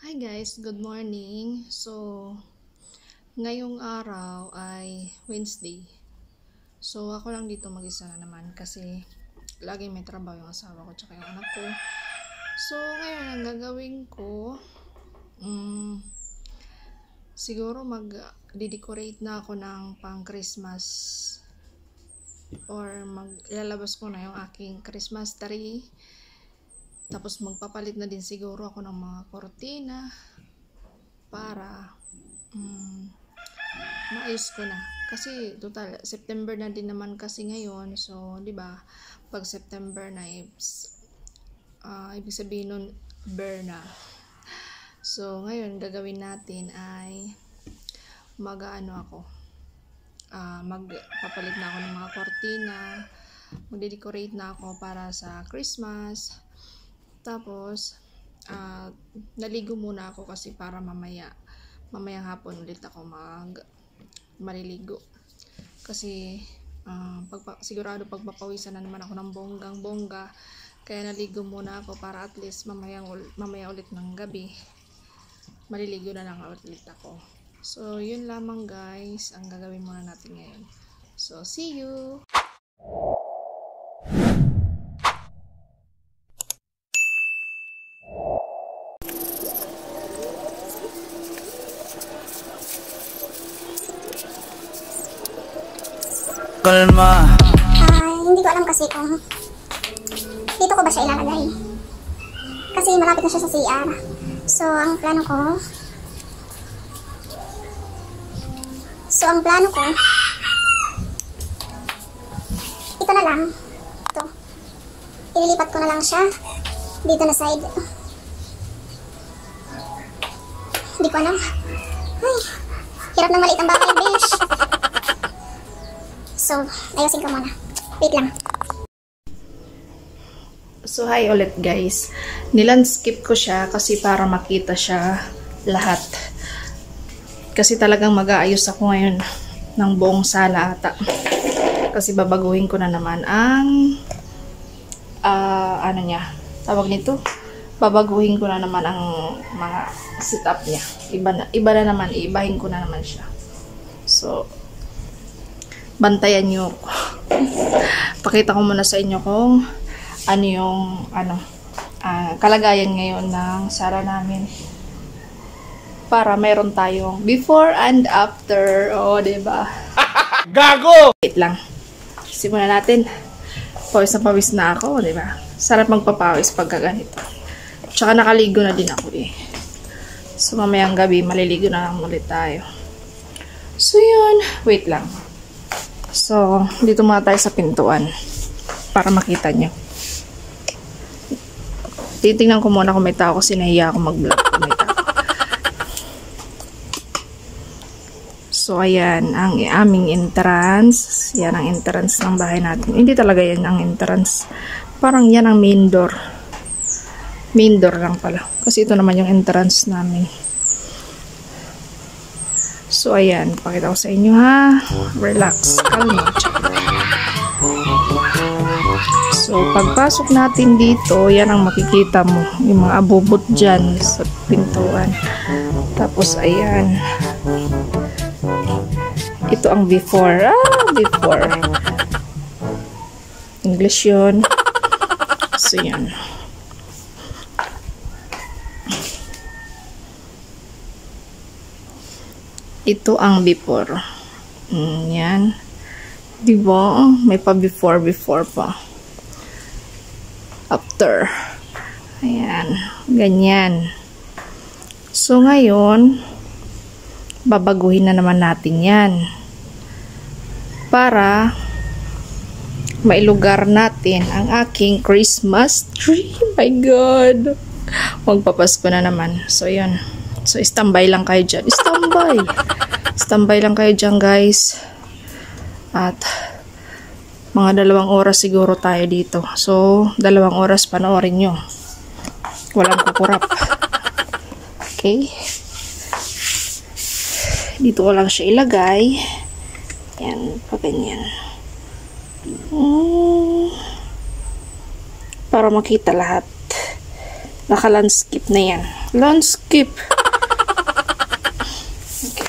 Hi guys, good morning. So, ngayong araw ay Wednesday. So, ako lang dito mag-isa na naman kasi lagi may trabaho yung asawa ko tsaka yung anak ko. So, ngayon ang gagawin ko, siguro mag-decorate na ako ng pang Christmas or ilalabas ko na yung aking Christmas tree. Tapos magpapalit na din siguro ako ng mga kortina para maayos ko na. Kasi total September na din naman kasi ngayon. So, 'di ba? Pag September na ibig sabihin nun na. So, ngayon gagawin natin ay magpapalit na ako ng mga kortina. Magde-decorate na ako para sa Christmas. Tapos, naligo muna ako kasi para mamayang hapon ulit ako maliligo. Kasi, sigurado pagpapawisan na naman ako ng bonggang-bongga. Kaya naligo muna ako para at least mamaya ulit ng gabi, maliligo na lang ulit ako. So, yun lamang guys, ang gagawin muna natin ngayon. So, see you! Kalma. Hindi ko alam kasi kung dito ko ba siya ilalagay. Kasi malapit na siya sa CR. So, ang plano ko, ito na lang. Ito. Ililipat ko na lang siya dito na side. Hindi ko alam. Ay, hirap na maliit ang bahay, besh. So, ayusin ko muna. Wait lang. So, hi ulit guys. Nilandscape ko siya kasi para makita siya lahat. Kasi talagang mag-aayos ako ngayon ng buong sala ata. Kasi babaguhin ko na naman ang tawag nito? Babaguhin ko na naman ang mga setup niya. Iba na naman, ibahin ko na naman siya. So, bantayan nyo ako. Pakita ko muna sa inyo kung kalagayan ngayon ng sala namin. Para mayroon tayong before and after. O, diba? Gago! Wait lang. Simulan natin. Pawis na ako, diba? Sarap magpapawis pagka ganito. Tsaka nakaligo na din ako eh. So, mamayang gabi, maliligo na lang ulit tayo. So, yun. Wait lang. So, dito muna tayo sa pintuan para makita nyo. Titingnan ko muna kung may tao kasi nahiya ako mag-vlog kung may tao. So, ayan ang aming entrance. Yan ang entrance ng bahay natin. Hindi talaga yan ang entrance. Parang yan ang main door. Main door lang pala. Kasi ito naman yung entrance namin. So, ayan. Pakita ko sa inyo, ha? Relax. Kalma. So, pagpasok natin dito, yan ang makikita mo. Yung mga abubot dyan sa pintuan. Tapos, ayan. Ito ang before. Before. English yun. So, yan. Ito ang before. Yan. Diba? May pa before pa. After. Ayan. Ganyan. So, ngayon, babaguhin na naman natin yan. Para mailugar natin ang aking Christmas tree. My God! Magpapasko na naman. So, yun. So, standby lang kayo dyan. Standby lang kayo dyan, guys. At, mga 2 oras siguro tayo dito. So, 2 oras panoorin nyo. Walang kukurap. Okay? Dito ko lang siya ilagay. Yan, paganyan. Para makita lahat Naka-landscape na yan. Landscape. Okay.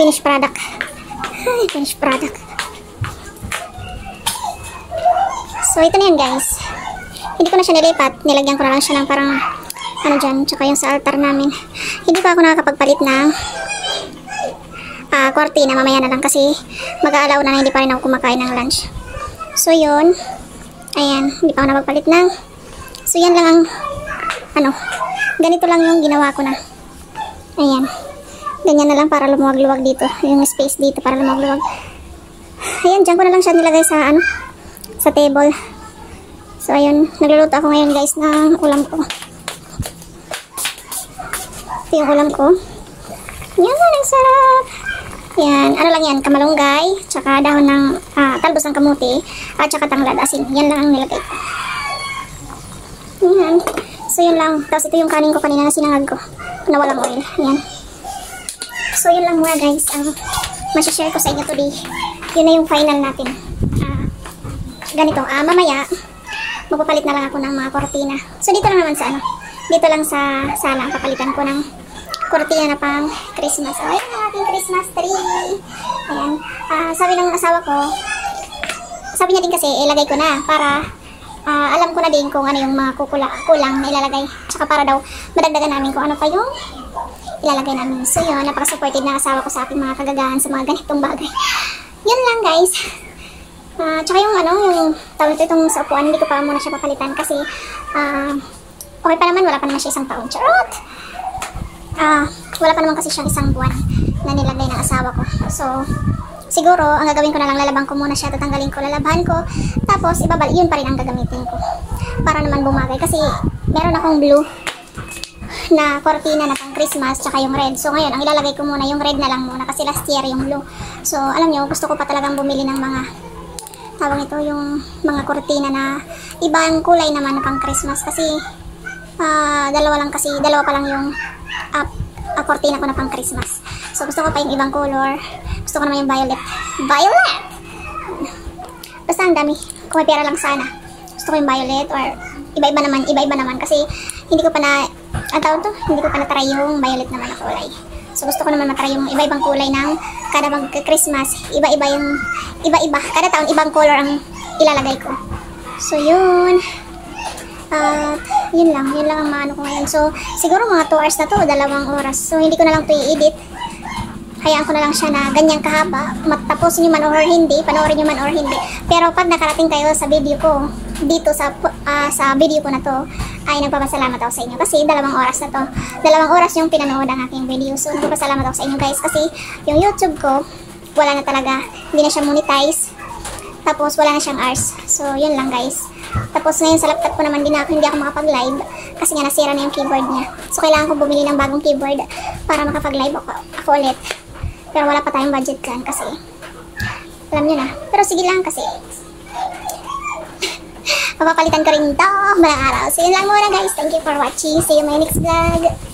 Finished product. Ay, finished product. So, ito na yan, guys. Hindi ko na siya nilipat. Nilagyan ko na lang siya ng parang ano dyan. Tsaka yung sa altar namin. Hindi pa ako nakakapagpalit ng kortina. Mamaya na lang kasi mag-aalaw na hindi pa rin ako kumakain ng lunch. So, yun. Ayan. Hindi pa ako nakapagpalit ng. So, yan lang ang ano. Ganito lang yung ginawa ko na. Ayan. Ganyan na lang para lumuwag-luwag dito. Yung space dito para lumuwag-luwag. Ayan, dyan ko na lang siya nilagay sa ano, sa table. So, ayun. Nagluluto ako ngayon, guys, ng ulam ko. Ito yung ulam ko. Yan, ang sarap. Yan, ano lang yan, kamalunggay, tsaka dahon ng talbos ng kamuti, at tsaka tanglad, asin. Yan lang ang nilagay ko. Yan. So, yun lang. Tapos ito yung kanin ko kanina na sinangag ko. Na walang oil. Yan. So, yun lang muna, guys. Masashare ko sa inyo today. Yun na yung final natin. Ganito. Mamaya, magpapalit na lang ako ng mga kortina. So, dito lang naman sa ano. Dito lang sa sala. Papalitan ko ng kortina na pang Christmas. So, ayan ang ating Christmas tree. Ayan. Sabi ng asawa ko, sabi niya din kasi, ilagay ko na para alam ko na din kung ano yung mga kulang na ilalagay. Tsaka para daw madagdagan namin kung ano pa yung ilalagay namin. So yun, napaka-supportive na asawa ko sa aking mga kagagahan sa mga ganitong bagay. Yun lang, guys. Tsaka yung ano, yung tawag ito itong sa upuan, hindi ko pa muna siya papalitan kasi okay pa naman, wala pa naman siya isang taon. Charot! Wala pa naman kasi siya isang buwan na nilagay ng asawa ko. So, siguro, ang gagawin ko na lang, lalabang ko muna siya, tatanggalin ko, lalabahan ko, tapos ibabalik, yun pa rin ang gagamitin ko. Para naman bumagay. Kasi, meron akong blue na kortina na pang Christmas, tsaka yung red. So, ngayon, ang ilalagay ko muna, yung red na lang muna, kasi last year yung blue. So, alam nyo, gusto ko pa talagang bumili ng mga tawag ito, yung mga kurtina na ibang kulay naman na pang Christmas kasi dalawa pa lang yung kurtina ko na pang Christmas. So gusto ko pa yung ibang color. Gusto ko naman yung violet. Basta ang dami. Kung may pera lang sana. Gusto ko yung violet or iba-iba naman kasi hindi ko pa na-try yung violet naman na kulay. So gusto ko naman matry yung iba-ibang kulay ng kada mag-Christmas. Iba-iba. Kada taon ibang color ang ilalagay ko. So yun. Yun lang ang maano ko ngayon. So siguro mga 2 hours na to, 2 oras. So hindi ko na lang to i-edit. Hayaan ko na lang siya na ganyang kahaba. Matapusin nyo man or hindi, panoorin nyo man or hindi. Pero pag nakarating kayo sa video ko, dito sa video ko na to, ay nagpapasalamat ako sa inyo. Kasi 2 oras na to. 2 oras yung pinanood ang aking video. So nagpapasalamat ako sa inyo guys. Kasi yung YouTube ko, wala na talaga. Hindi na siya monetize. Tapos wala na siyang hours. So yun lang guys. Tapos ngayon sa laptop ko naman hindi ako makapag-live. Kasi nga nasira na yung keyboard niya. So kailangan ko bumili ng bagong keyboard para makapag-live ako ulit. Pero wala pa tayong budget dyan kasi alam nyo na. Pero sige lang kasi mapapalitan ko rin ito balang araw. So yun lang muna guys. Thank you for watching. See you in my next vlog.